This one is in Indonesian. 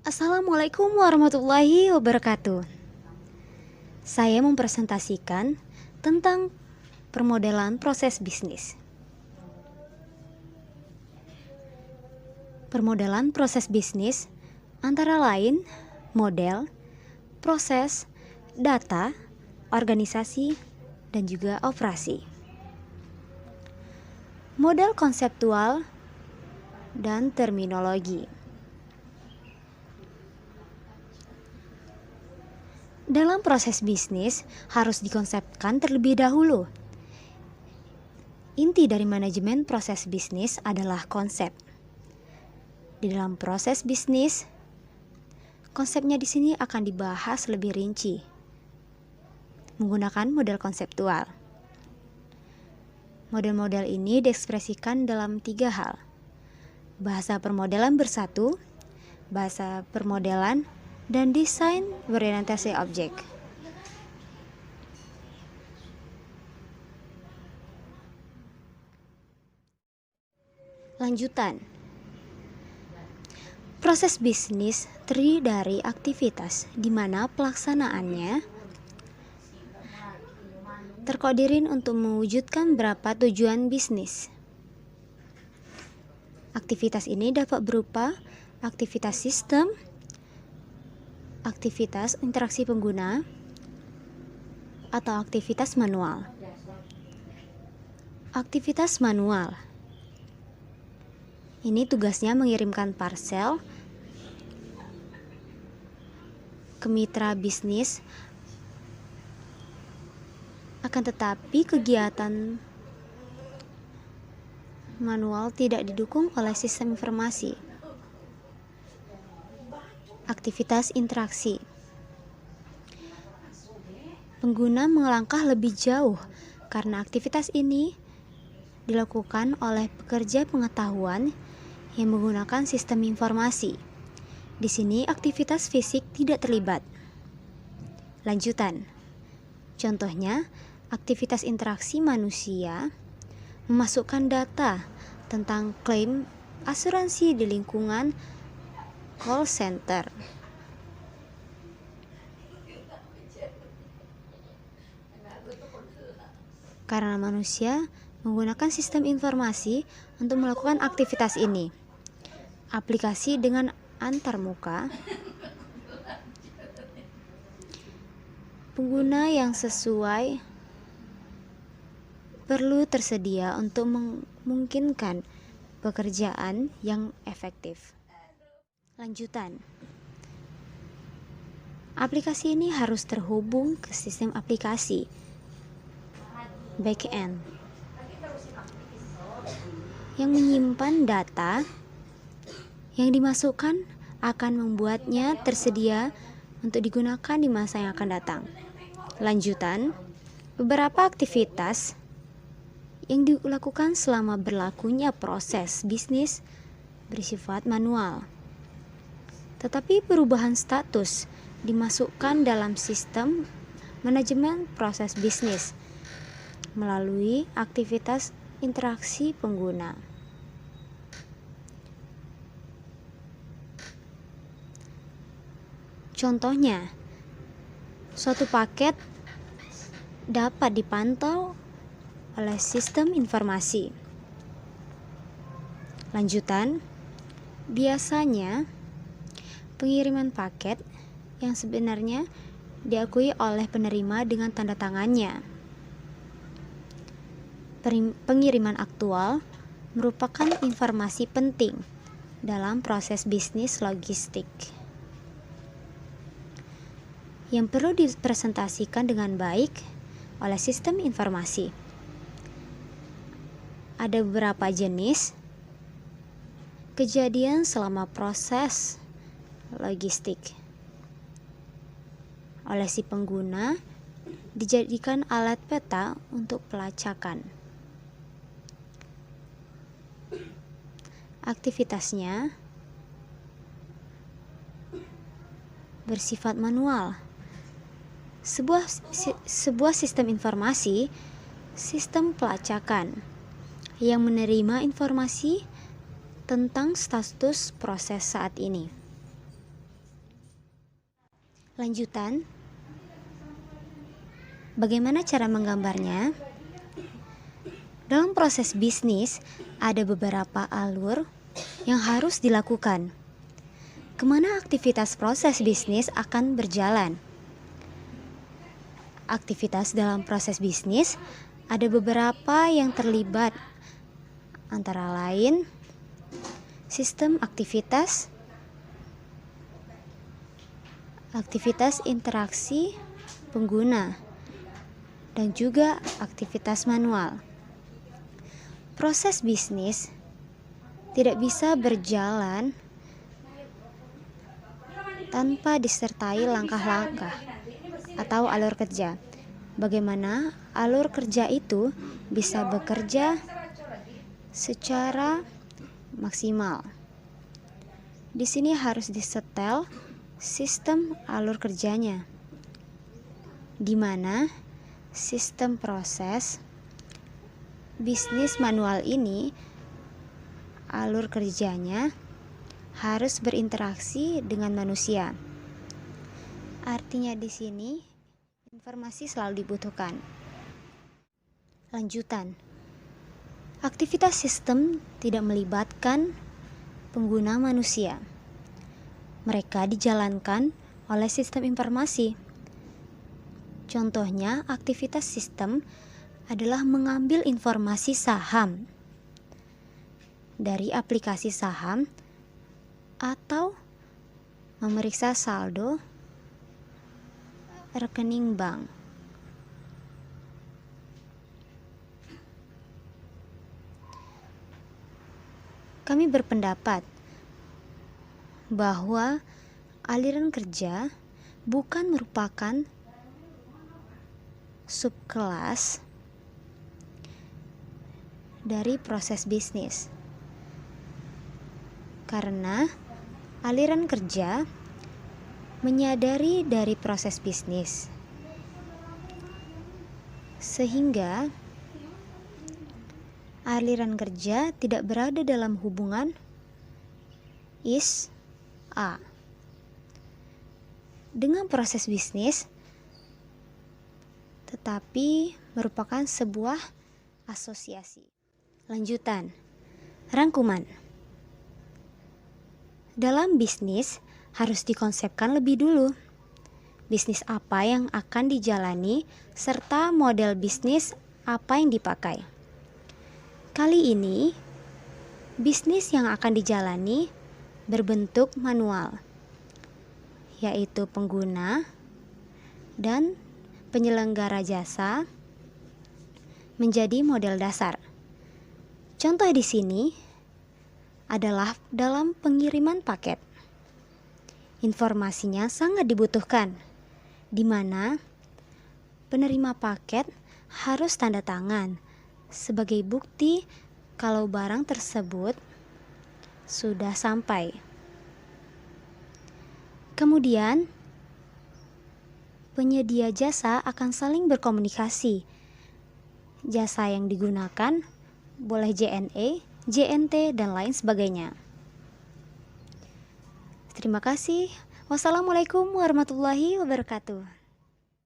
Assalamualaikum warahmatullahi wabarakatuh. Saya mempresentasikan tentang permodelan proses bisnis. Permodelan proses bisnis antara lain model, proses, data, organisasi, dan juga operasi. Model konseptual dan terminologi. Dalam proses bisnis harus dikonsepkan terlebih dahulu. Inti dari manajemen proses bisnis adalah konsep. Di dalam proses bisnis, konsepnya di sini akan dibahas lebih rinci menggunakan model konseptual. Model-model ini diekspresikan dalam 3 hal: bahasa permodelan bersatu, bahasa permodelan, dan desain berorientasi objek. Lanjutan. Proses bisnis terdiri dari aktivitas di mana pelaksanaannya terkodirin untuk mewujudkan beberapa tujuan bisnis. Aktivitas ini dapat berupa aktivitas sistem, aktivitas interaksi pengguna, atau aktivitas manual. Aktivitas manual ini tugasnya mengirimkan parcel ke mitra bisnis, akan tetapi kegiatan manual tidak didukung oleh sistem informasi. Aktivitas interaksi. Pengguna melangkah lebih jauh karena aktivitas ini dilakukan oleh pekerja pengetahuan yang menggunakan sistem informasi. Di sini aktivitas fisik tidak terlibat. Lanjutan. Contohnya, aktivitas interaksi manusia memasukkan data tentang klaim asuransi di lingkungan call center. Karena manusia menggunakan sistem informasi untuk melakukan aktivitas ini. Aplikasi dengan antarmuka. Pengguna yang sesuai perlu tersedia untuk memungkinkan pekerjaan yang efektif. Lanjutan. Aplikasi ini harus terhubung ke sistem aplikasi back-end yang menyimpan data yang dimasukkan akan membuatnya tersedia untuk digunakan di masa yang akan datang. Lanjutan. Beberapa aktivitas yang dilakukan selama berlakunya proses bisnis bersifat manual. Tetapi perubahan status dimasukkan dalam sistem manajemen proses bisnis melalui aktivitas interaksi pengguna. Contohnya, suatu paket dapat dipantau oleh sistem informasi. Lanjutan. Biasanya pengiriman paket yang sebenarnya diakui oleh penerima dengan tanda tangannya. Pengiriman aktual merupakan informasi penting dalam proses bisnis logistik yang perlu dipresentasikan dengan baik oleh sistem informasi. Ada beberapa jenis kejadian selama proses logistik oleh si pengguna dijadikan alat peta untuk pelacakan. Aktivitasnya bersifat manual. Sebuah sistem informasi, sistem pelacakan yang menerima informasi tentang status proses saat ini. Lanjutan, bagaimana cara menggambarnya? Dalam proses bisnis, ada beberapa alur yang harus dilakukan. Kemana aktivitas proses bisnis akan berjalan? Aktivitas dalam proses bisnis ada beberapa yang terlibat, antara lain sistem aktivitas, aktivitas interaksi pengguna, dan juga aktivitas manual. Proses bisnis tidak bisa berjalan tanpa disertai langkah-langkah atau alur kerja. Bagaimana alur kerja itu bisa bekerja secara maksimal. Di sini harus disetel sistem alur kerjanya, di mana sistem proses bisnis manual ini alur kerjanya harus berinteraksi dengan manusia. Artinya di sini informasi selalu dibutuhkan. Lanjutan. Aktivitas sistem tidak melibatkan pengguna manusia. Mereka dijalankan oleh sistem informasi. Contohnya, aktivitas sistem adalah mengambil informasi saham dari aplikasi saham atau memeriksa saldo rekening bank. Kami berpendapat bahwa aliran kerja bukan merupakan subkelas dari proses bisnis, karena aliran kerja menyadari dari proses bisnis, sehingga aliran kerja tidak berada dalam hubungan is-a dengan proses bisnis, tetapi merupakan sebuah asosiasi. Lanjutan, rangkuman. Dalam bisnis harus dikonsepkan lebih dulu bisnis apa yang akan dijalani serta model bisnis apa yang dipakai. Kali ini bisnis yang akan dijalani berbentuk manual, yaitu pengguna dan penyelenggara jasa menjadi model dasar. Contoh di sini adalah dalam pengiriman paket. Informasinya sangat dibutuhkan, di mana penerima paket harus tanda tangan sebagai bukti kalau barang tersebut sudah sampai. Kemudian, penyedia jasa akan saling berkomunikasi. Jasa yang digunakan boleh JNE, JNT, dan lain sebagainya. Terima kasih. Wassalamualaikum warahmatullahi wabarakatuh.